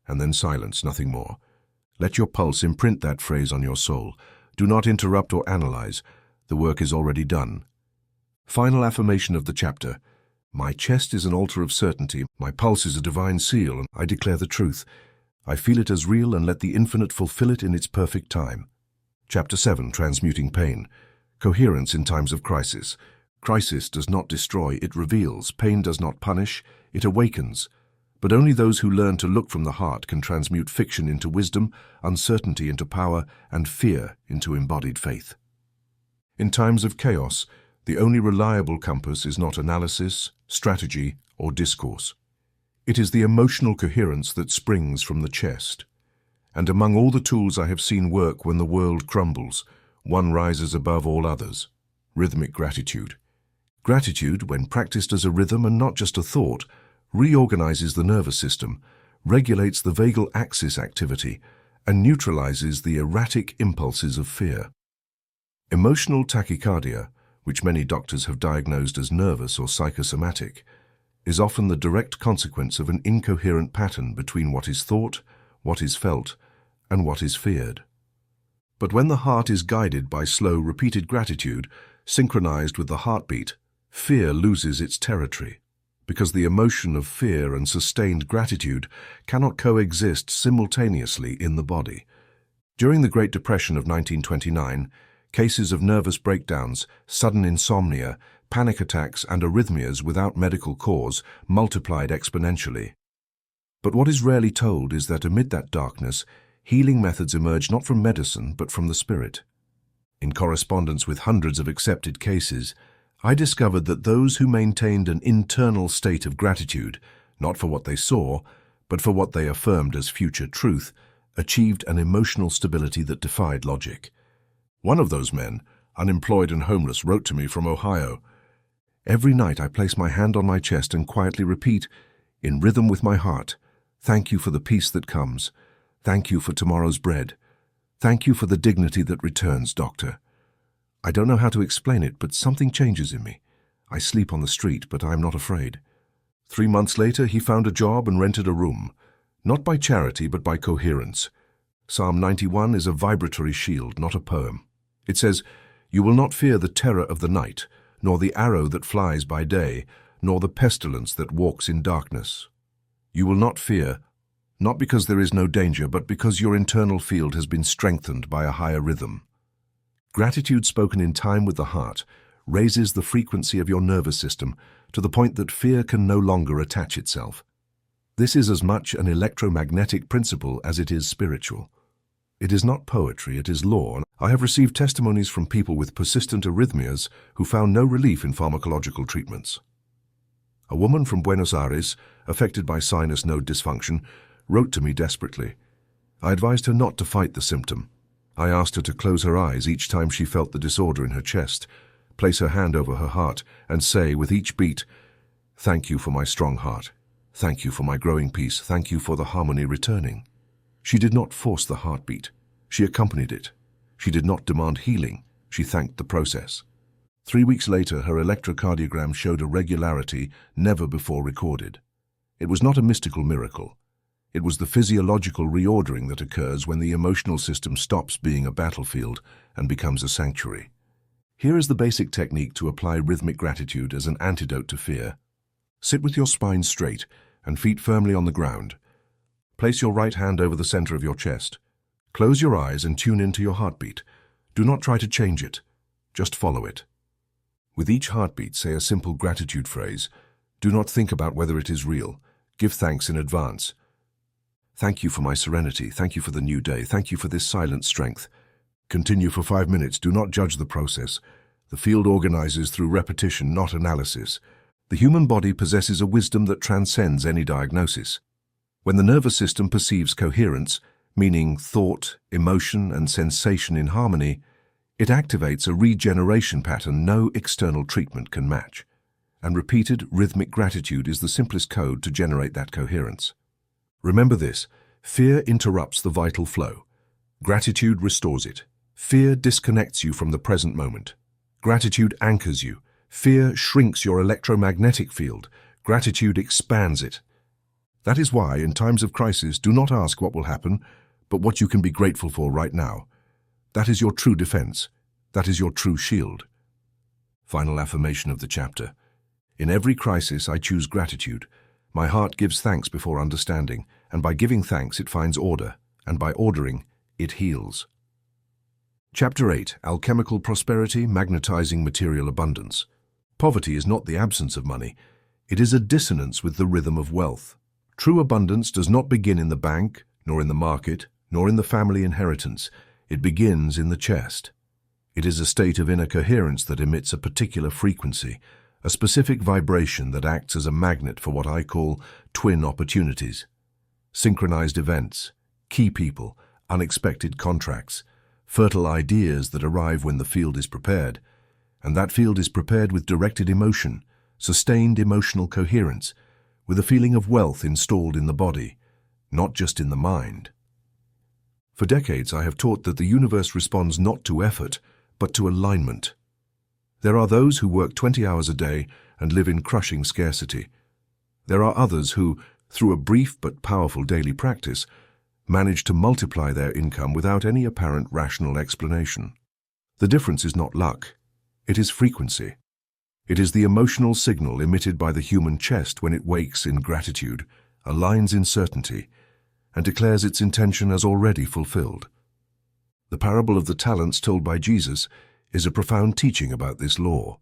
and then silence, nothing more. Let your pulse imprint that phrase on your soul. Do not interrupt or analyze. The work is already done. Final affirmation of the chapter. My chest is an altar of certainty. My pulse is a divine seal, and I declare the truth. I feel it as real and let the infinite fulfill it in its perfect time. Chapter 7, Transmuting Pain. Coherence in times of crisis. Crisis does not destroy, it reveals. Pain does not punish, it awakens. But only those who learn to look from the heart can transmute fiction into wisdom, uncertainty into power, and fear into embodied faith. In times of chaos, the only reliable compass is not analysis, strategy, or discourse. It is the emotional coherence that springs from the chest. And among all the tools I have seen work when the world crumbles, one rises above all others: rhythmic gratitude. Gratitude, when practiced as a rhythm and not just a thought, reorganizes the nervous system, regulates the vagal axis activity, and neutralizes the erratic impulses of fear. Emotional tachycardia, which many doctors have diagnosed as nervous or psychosomatic, is often the direct consequence of an incoherent pattern between what is thought, what is felt, and what is feared. But when the heart is guided by slow, repeated gratitude, synchronized with the heartbeat, fear loses its territory, because the emotion of fear and sustained gratitude cannot coexist simultaneously in the body. During the Great Depression of 1929, cases of nervous breakdowns, sudden insomnia, panic attacks, and arrhythmias without medical cause multiplied exponentially. But what is rarely told is that amid that darkness, healing methods emerged not from medicine but from the spirit. In correspondence with hundreds of accepted cases, I discovered that those who maintained an internal state of gratitude, not for what they saw, but for what they affirmed as future truth, achieved an emotional stability that defied logic. One of those men, unemployed and homeless, wrote to me from Ohio, "Every night I place my hand on my chest and quietly repeat, in rhythm with my heart, thank you for the peace that comes. Thank you for tomorrow's bread. Thank you for the dignity that returns, doctor. I don't know how to explain it, but something changes in me. I sleep on the street, but I am not afraid." 3 months later, he found a job and rented a room, not by charity, but by coherence. Psalm 91 is a vibratory shield, not a poem. It says, "You will not fear the terror of the night, nor the arrow that flies by day, nor the pestilence that walks in darkness." You will not fear not because there is no danger, but because your internal field has been strengthened by a higher rhythm. Gratitude spoken in time with the heart raises the frequency of your nervous system to the point that fear can no longer attach itself. This is as much an electromagnetic principle as it is spiritual. It is not poetry, it is law. I have received testimonies from people with persistent arrhythmias who found no relief in pharmacological treatments. A woman from Buenos Aires, affected by sinus node dysfunction, wrote to me desperately. I advised her not to fight the symptom. I asked her to close her eyes each time she felt the disorder in her chest, place her hand over her heart, and say with each beat, "Thank you for my strong heart. Thank you for my growing peace. Thank you for the harmony returning." She did not force the heartbeat. She accompanied it. She did not demand healing. She thanked the process. 3 weeks later, her electrocardiogram showed a regularity never before recorded. It was not a mystical miracle. It was the physiological reordering that occurs when the emotional system stops being a battlefield and becomes a sanctuary. Here is the basic technique to apply rhythmic gratitude as an antidote to fear. Sit with your spine straight and feet firmly on the ground. Place your right hand over the center of your chest. Close your eyes and tune into your heartbeat. Do not try to change it. Just follow it. With each heartbeat, say a simple gratitude phrase. Do not think about whether it is real. Give thanks in advance. Thank you for my serenity. Thank you for the new day. Thank you for this silent strength. Continue for 5 minutes. Do not judge the process. The field organizes through repetition, not analysis. The human body possesses a wisdom that transcends any diagnosis. When the nervous system perceives coherence, meaning thought, emotion, and sensation in harmony, it activates a regeneration pattern no external treatment can match. And repeated rhythmic gratitude is the simplest code to generate that coherence. Remember this: fear interrupts the vital flow. Gratitude restores it. Fear disconnects you from the present moment. Gratitude anchors you. Fear shrinks your electromagnetic field. Gratitude expands it. That is why, in times of crisis, do not ask what will happen, but what you can be grateful for right now. That is your true defense. That is your true shield. Final affirmation of the chapter. In every crisis, I choose gratitude. My heart gives thanks before understanding, and by giving thanks, it finds order, and by ordering, it heals. Chapter 8. Alchemical Prosperity, Magnetizing Material Abundance. Poverty is not the absence of money. It is a dissonance with the rhythm of wealth. True abundance does not begin in the bank, nor in the market, nor in the family inheritance. It begins in the chest. It is a state of inner coherence that emits a particular frequency, a specific vibration that acts as a magnet for what I call twin opportunities. Synchronized events, key people, unexpected contracts, fertile ideas that arrive when the field is prepared. And that field is prepared with directed emotion, sustained emotional coherence, with a feeling of wealth installed in the body, not just in the mind. For decades, I have taught that the universe responds not to effort, but to alignment. There are those who work 20 hours a day and live in crushing scarcity. There are others who, through a brief but powerful daily practice, manage to multiply their income without any apparent rational explanation. The difference is not luck. It is frequency. It is the emotional signal emitted by the human chest when it wakes in gratitude, aligns in certainty, and declares its intention as already fulfilled. The parable of the talents told by Jesus is a profound teaching about this law.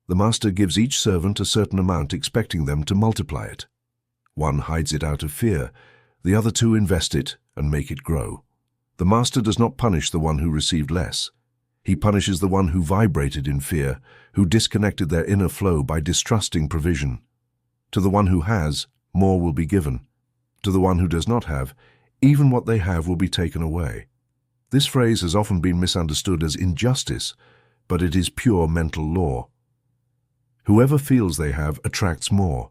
The master gives each servant a certain amount, expecting them to multiply it. One hides it out of fear, the other two invest it and make it grow. The master does not punish the one who received less. He punishes the one who vibrated in fear, who disconnected their inner flow by distrusting provision. To the one who has, more will be given. To the one who does not have, even what they have will be taken away. This phrase has often been misunderstood as injustice, but it is pure mental law. Whoever feels they have attracts more.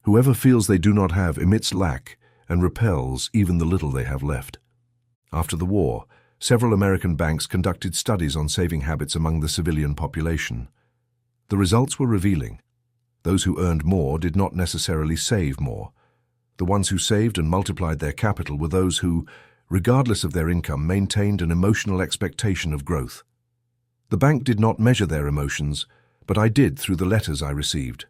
Whoever feels they do not have emits lack and repels even the little they have left. After the war, several American banks conducted studies on saving habits among the civilian population. The results were revealing. Those who earned more did not necessarily save more. The ones who saved and multiplied their capital were those who, regardless of their income, maintained an emotional expectation of growth. The bank did not measure their emotions, but I did through the letters I received.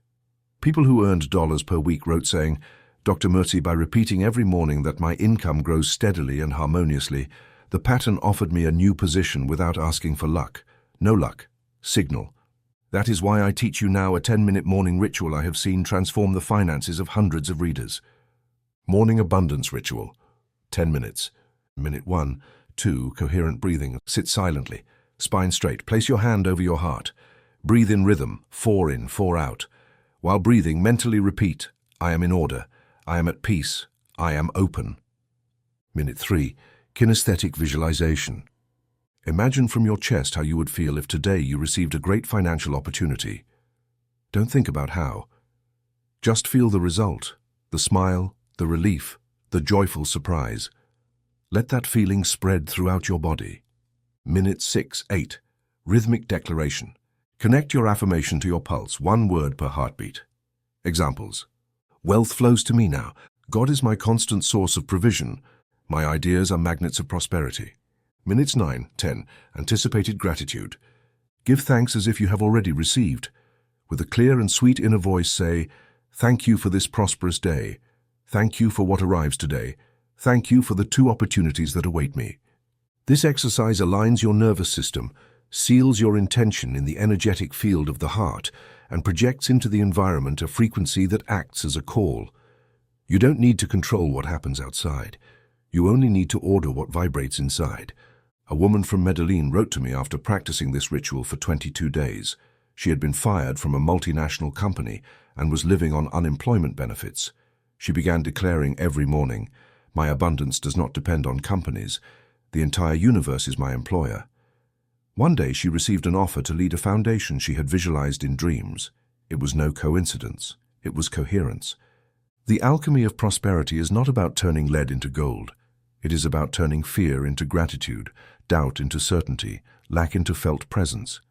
People who earned dollars per week wrote saying, Dr. Murthy, by repeating every morning that my income grows steadily and harmoniously, the pattern offered me a new position without asking for luck. No luck. Signal. That is why I teach you now a 10-minute morning ritual I have seen transform the finances of hundreds of readers. Morning Abundance Ritual. 10 minutes. Minute 1. 2. Coherent breathing. Sit silently. Spine straight. Place your hand over your heart. Breathe in rhythm. 4 in, 4 out. While breathing, mentally repeat, I am in order. I am at peace. I am open. Minute 3. Kinesthetic visualization. Imagine from your chest how you would feel if today you received a great financial opportunity. Don't think about how. Just feel the result, the smile, the relief, the joyful surprise. Let that feeling spread throughout your body. Minute 6-8. Rhythmic declaration. Connect your affirmation to your pulse, 1 word per heartbeat. Examples. Wealth flows to me now. God is my constant source of provision. My ideas are magnets of prosperity. Minutes 9-10. Anticipated gratitude. Give thanks as if you have already received. With a clear and sweet inner voice say, thank you for this prosperous day. Thank you for what arrives today. Thank you for the 2 opportunities that await me. This exercise aligns your nervous system, seals your intention in the energetic field of the heart, and projects into the environment a frequency that acts as a call. You don't need to control what happens outside. You only need to order what vibrates inside. A woman from Medellin wrote to me after practicing this ritual for 22 days. She had been fired from a multinational company and was living on unemployment benefits. She began declaring every morning, my abundance does not depend on companies. The entire universe is my employer. One day she received an offer to lead a foundation she had visualized in dreams. It was no coincidence. It was coherence. The alchemy of prosperity is not about turning lead into gold. It is about turning fear into gratitude, doubt into certainty, lack into felt presence.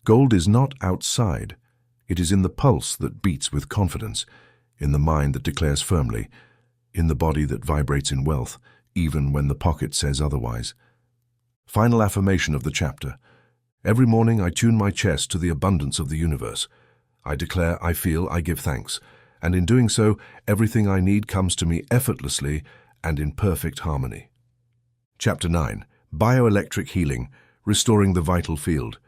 Gold is not outside. It is in the pulse that beats with confidence, in the mind that declares firmly, in the body that vibrates in wealth, even when the pocket says otherwise. Final affirmation of the chapter. Every morning I tune my chest to the abundance of the universe. I declare, I feel, I give thanks, and in doing so, everything I need comes to me effortlessly and in perfect harmony. Chapter 9. Bioelectric Healing, Restoring the Vital Field.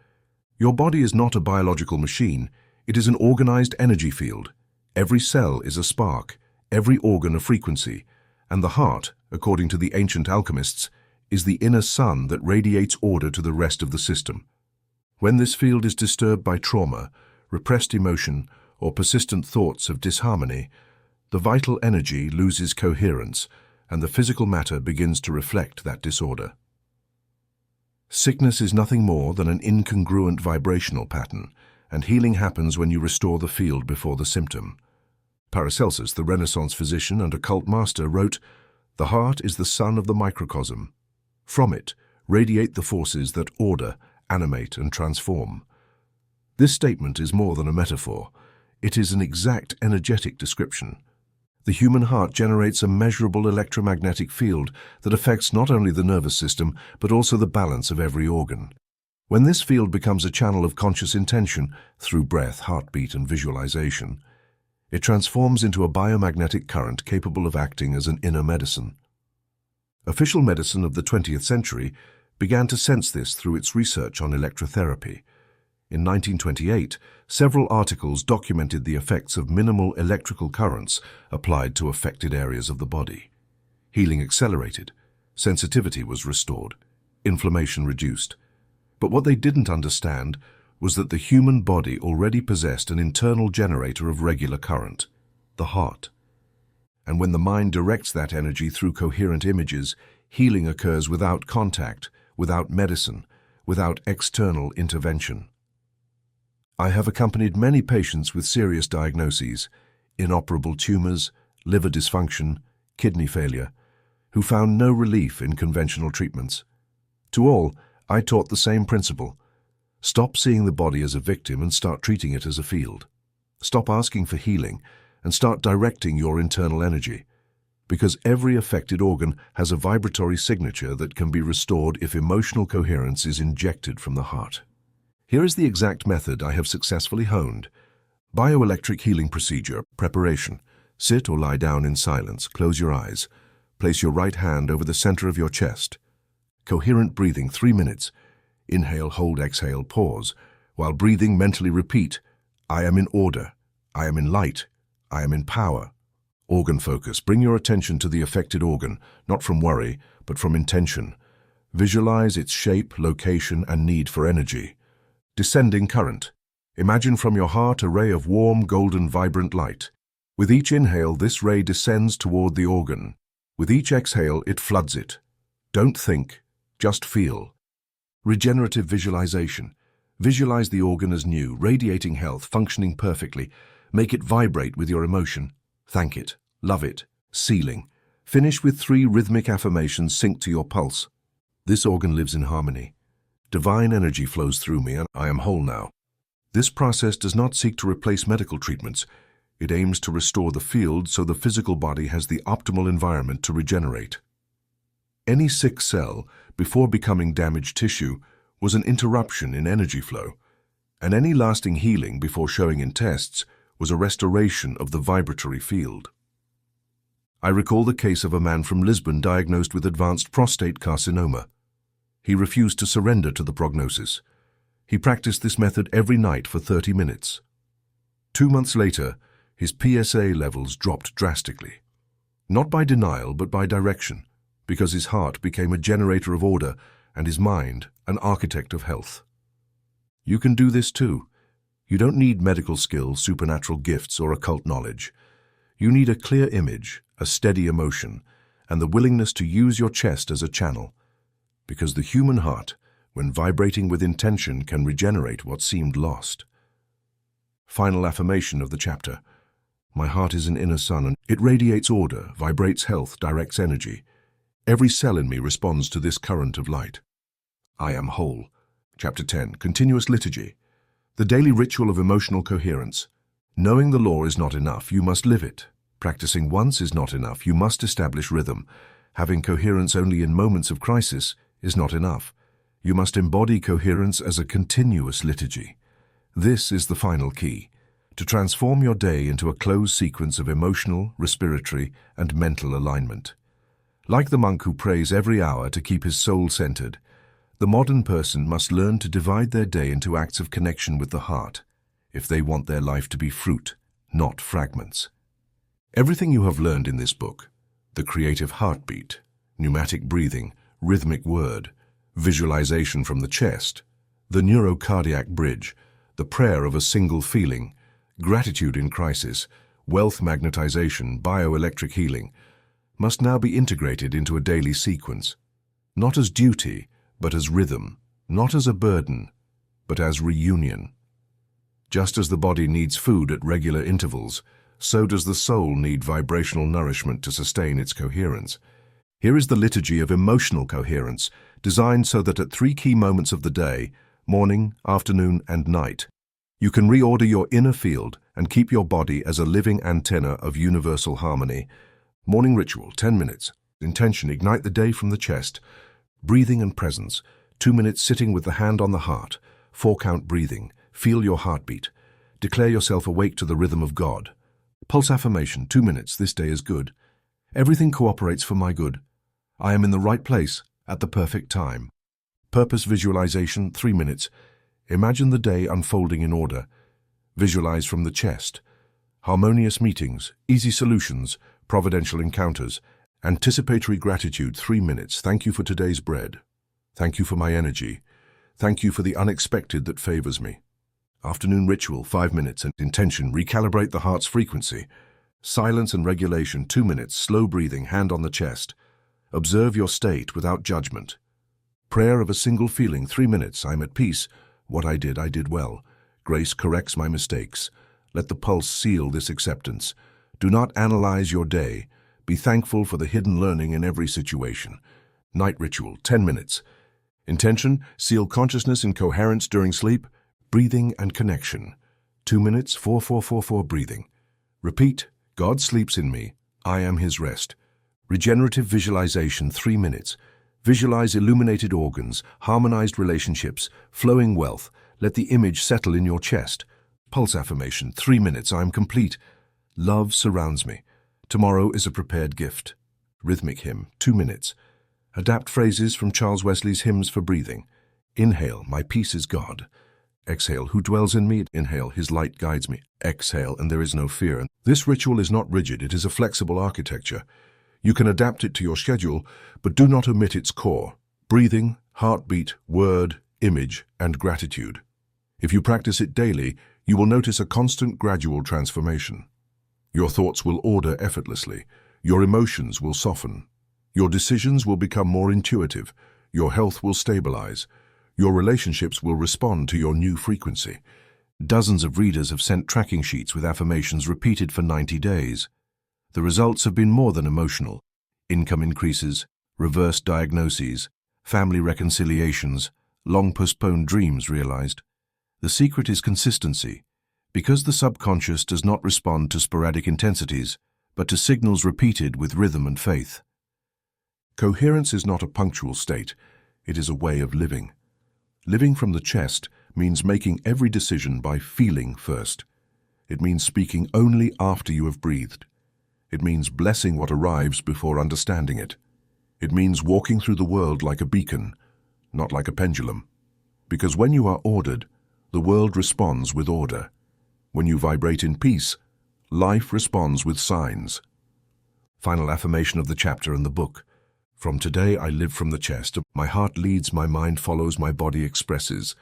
Your body is not a biological machine. It is an organized energy field. Every cell is a spark, every organ a frequency, and the heart, according to the ancient alchemists, is the inner sun that radiates order to the rest of the system. When this field is disturbed by trauma, repressed emotion, or persistent thoughts of disharmony, the vital energy loses coherence, and the physical matter begins to reflect that disorder. Sickness is nothing more than an incongruent vibrational pattern, and healing happens when you restore the field before the symptom. Paracelsus, the Renaissance physician and occult master, wrote, "The heart is the sun of the microcosm. From it radiate the forces that order, animate, and transform." This statement is more than a metaphor. It is an exact energetic description. The human heart generates a measurable electromagnetic field that affects not only the nervous system, but also the balance of every organ. When this field becomes a channel of conscious intention, through breath, heartbeat, and visualization, it transforms into a biomagnetic current capable of acting as an inner medicine. Official medicine of the 20th century began to sense this through its research on electrotherapy. In 1928, several articles documented the effects of minimal electrical currents applied to affected areas of the body. Healing accelerated, sensitivity was restored, inflammation reduced. But what they didn't understand was that the human body already possessed an internal generator of regular current, the heart. And when the mind directs that energy through coherent images, healing occurs without contact, without medicine, without external intervention. I have accompanied many patients with serious diagnoses, inoperable tumors, liver dysfunction, kidney failure, who found no relief in conventional treatments. To all, I taught the same principle. Stop seeing the body as a victim and start treating it as a field. Stop asking for healing and start directing your internal energy, because every affected organ has a vibratory signature that can be restored if emotional coherence is injected from the heart. Here is the exact method I have successfully honed. Bioelectric healing procedure, preparation. Sit or lie down in silence. Close your eyes. Place your right hand over the center of your chest. Coherent breathing, 3 minutes. Inhale, hold, exhale, pause. While breathing, mentally repeat, I am in order. I am in light. I am in power. Organ focus. Bring your attention to the affected organ, not from worry, but from intention. Visualize its shape, location, and need for energy. Descending current. Imagine from your heart a ray of warm, golden, vibrant light. With each inhale, this ray descends toward the organ. With each exhale, it floods it. Don't think, just feel. Regenerative visualization. Visualize the organ as new, radiating health, functioning perfectly. Make it vibrate with your emotion. Thank it, love it, sealing. Finish with 3 rhythmic affirmations synced to your pulse. This organ lives in harmony. Divine energy flows through me and I am whole now. This process does not seek to replace medical treatments. It aims to restore the field so the physical body has the optimal environment to regenerate. Any sick cell, before becoming damaged tissue, was an interruption in energy flow, and any lasting healing before showing in tests was a restoration of the vibratory field. I recall the case of a man from Lisbon diagnosed with advanced prostate carcinoma. He refused to surrender to the prognosis. He practiced this method every night for 30 minutes. 2 months later, his PSA levels dropped drastically. Not by denial, but by direction, because his heart became a generator of order and his mind an architect of health. You can do this too. You don't need medical skills, supernatural gifts, or occult knowledge. You need a clear image, a steady emotion, and the willingness to use your chest as a channel. Because the human heart, when vibrating with intention, can regenerate what seemed lost. Final affirmation of the chapter. My heart is an inner sun, and it radiates order, vibrates health, directs energy. Every cell in me responds to this current of light. I am whole. Chapter 10. Continuous liturgy. The daily ritual of emotional coherence. Knowing the law is not enough, you must live it. Practicing once is not enough, you must establish rhythm. Having coherence only in moments of crisis is not enough. You must embody coherence as a continuous liturgy. This is the final key, to transform your day into a closed sequence of emotional, respiratory, and mental alignment. Like the monk who prays every hour to keep his soul centered, the modern person must learn to divide their day into acts of connection with the heart, if they want their life to be fruit, not fragments. Everything you have learned in this book, the creative heartbeat, pneumatic breathing, rhythmic word, visualization from the chest, the neurocardiac bridge, the prayer of a single feeling, gratitude in crisis, wealth magnetization, bioelectric healing, must now be integrated into a daily sequence, not as duty, but as rhythm, not as a burden, but as reunion. Just as the body needs food at regular intervals, so does the soul need vibrational nourishment to sustain its coherence. Here is the liturgy of emotional coherence, designed so that at 3 key moments of the day, morning, afternoon, and night, you can reorder your inner field and keep your body as a living antenna of universal harmony. Morning ritual, 10 minutes. Intention, ignite the day from the chest. Breathing and presence, 2 minutes sitting with the hand on the heart. 4-count breathing, feel your heartbeat. Declare yourself awake to the rhythm of God. Pulse affirmation, 2 minutes, this day is good. Everything cooperates for my good. I am in the right place at the perfect time. Purpose visualization, 3 minutes. Imagine the day unfolding in order. Visualize from the chest. Harmonious meetings, easy solutions, providential encounters. Anticipatory gratitude, 3 minutes. Thank you for today's bread. Thank you for my energy. Thank you for the unexpected that favors me. Afternoon ritual, 5 minutes, and intention, recalibrate the heart's frequency. Silence and regulation, 2 minutes, slow breathing, hand on the chest. Observe your state without judgment. Prayer of a single feeling, 3 minutes, I'm at peace. What I did well. Grace corrects my mistakes. Let the pulse seal this acceptance. Do not analyze your day. Be thankful for the hidden learning in every situation. Night ritual, 10 minutes. Intention, seal consciousness in coherence during sleep. Breathing and connection. 2 minutes, 4-4-4-4 breathing. Repeat, God sleeps in me. I am his rest. Regenerative visualization, 3 minutes. Visualize illuminated organs, harmonized relationships, flowing wealth. Let the image settle in your chest. Pulse affirmation, 3 minutes, I am complete. Love surrounds me. Tomorrow is a prepared gift. Rhythmic hymn, 2 minutes. Adapt phrases from Charles Wesley's Hymns for Breathing. Inhale, my peace is God. Exhale, who dwells in me? Inhale, his light guides me. Exhale, and there is no fear. This ritual is not rigid, it is a flexible architecture. You can adapt it to your schedule, but do not omit its core: breathing, heartbeat, word, image, and gratitude. If you practice it daily, you will notice a constant gradual transformation. Your thoughts will order effortlessly. Your emotions will soften. Your decisions will become more intuitive. Your health will stabilize. Your relationships will respond to your new frequency. Dozens of readers have sent tracking sheets with affirmations repeated for 90 days. The results have been more than emotional. Income increases, reversed diagnoses, family reconciliations, long-postponed dreams realized. The secret is consistency. Because the subconscious does not respond to sporadic intensities, but to signals repeated with rhythm and faith. Coherence is not a punctual state, it is a way of living. Living from the chest means making every decision by feeling first. It means speaking only after you have breathed. It means blessing what arrives before understanding it. It means walking through the world like a beacon, not like a pendulum. Because when you are ordered, the world responds with order. When you vibrate in peace, life responds with signs. Final affirmation of the chapter and the book. From today I live from the chest. My heart leads, my mind follows, my body expresses.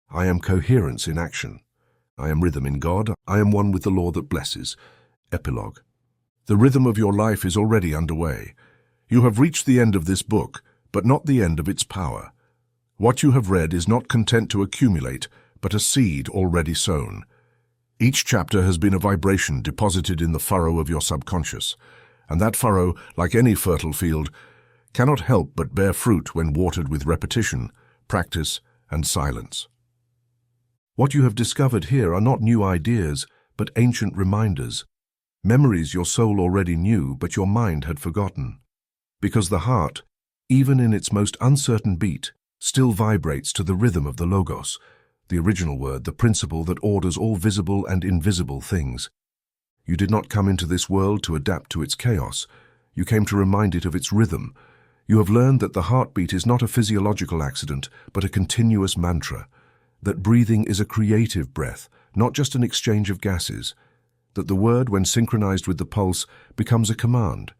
I am coherence in action. I am rhythm in God. I am one with the law that blesses. Epilogue. The rhythm of your life is already underway. You have reached the end of this book, but not the end of its power. What you have read is not content to accumulate, but a seed already sown. Each chapter has been a vibration deposited in the furrow of your subconscious, and that furrow, like any fertile field, cannot help but bear fruit when watered with repetition, practice, and silence. What you have discovered here are not new ideas, but ancient reminders, memories your soul already knew but your mind had forgotten. Because the heart, even in its most uncertain beat, still vibrates to the rhythm of the Logos, the original word, the principle that orders all visible and invisible things. You did not come into this world to adapt to its chaos. You came to remind it of its rhythm. You have learned that the heartbeat is not a physiological accident, but a continuous mantra. That breathing is a creative breath, not just an exchange of gases. That the word, when synchronized with the pulse, becomes a command.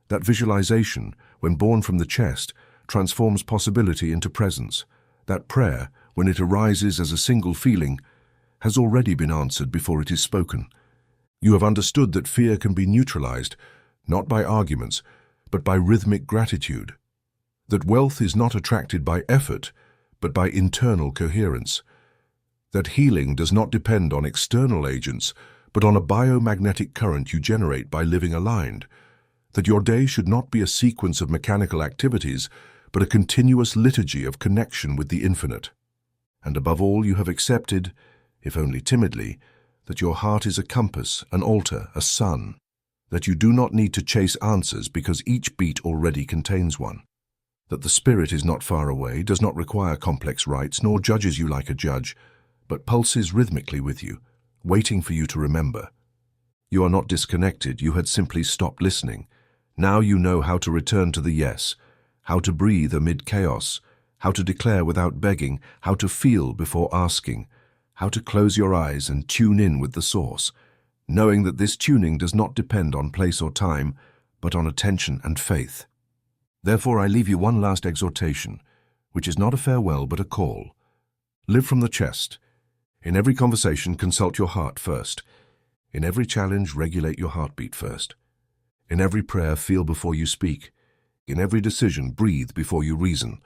That visualization, when born from the chest, transforms possibility into presence. That prayer, when it arises as a single feeling, has already been answered before it is spoken. You have understood that fear can be neutralized, not by arguments, but by rhythmic gratitude. That wealth is not attracted by effort, but by internal coherence. That healing does not depend on external agents, but on a biomagnetic current you generate by living aligned. That your day should not be a sequence of mechanical activities, but a continuous liturgy of connection with the infinite. And above all, you have accepted, if only timidly, that your heart is a compass, an altar, a sun, that you do not need to chase answers because each beat already contains one, that the spirit is not far away, does not require complex rites, nor judges you like a judge, but pulses rhythmically with you, waiting for you to remember. You are not disconnected, you had simply stopped listening. Now you know how to return to the yes, how to breathe amid chaos, how to declare without begging, how to feel before asking, how to close your eyes and tune in with the source, knowing that this tuning does not depend on place or time, but on attention and faith. Therefore I leave you one last exhortation, which is not a farewell but a call. Live from the chest. In every conversation, consult your heart first. In every challenge, regulate your heartbeat first. In every prayer, feel before you speak. In every decision, breathe before you reason.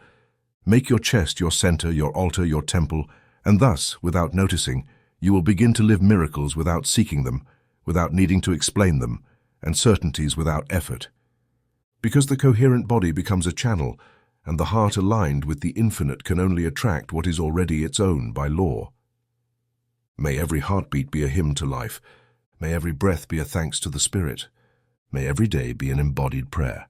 Make your chest your center, your altar, your temple, and thus, without noticing, you will begin to live miracles without seeking them, without needing to explain them, and certainties without effort. Because the coherent body becomes a channel, and the heart aligned with the infinite can only attract what is already its own by law. May every heartbeat be a hymn to life. May every breath be a thanks to the Spirit. May every day be an embodied prayer.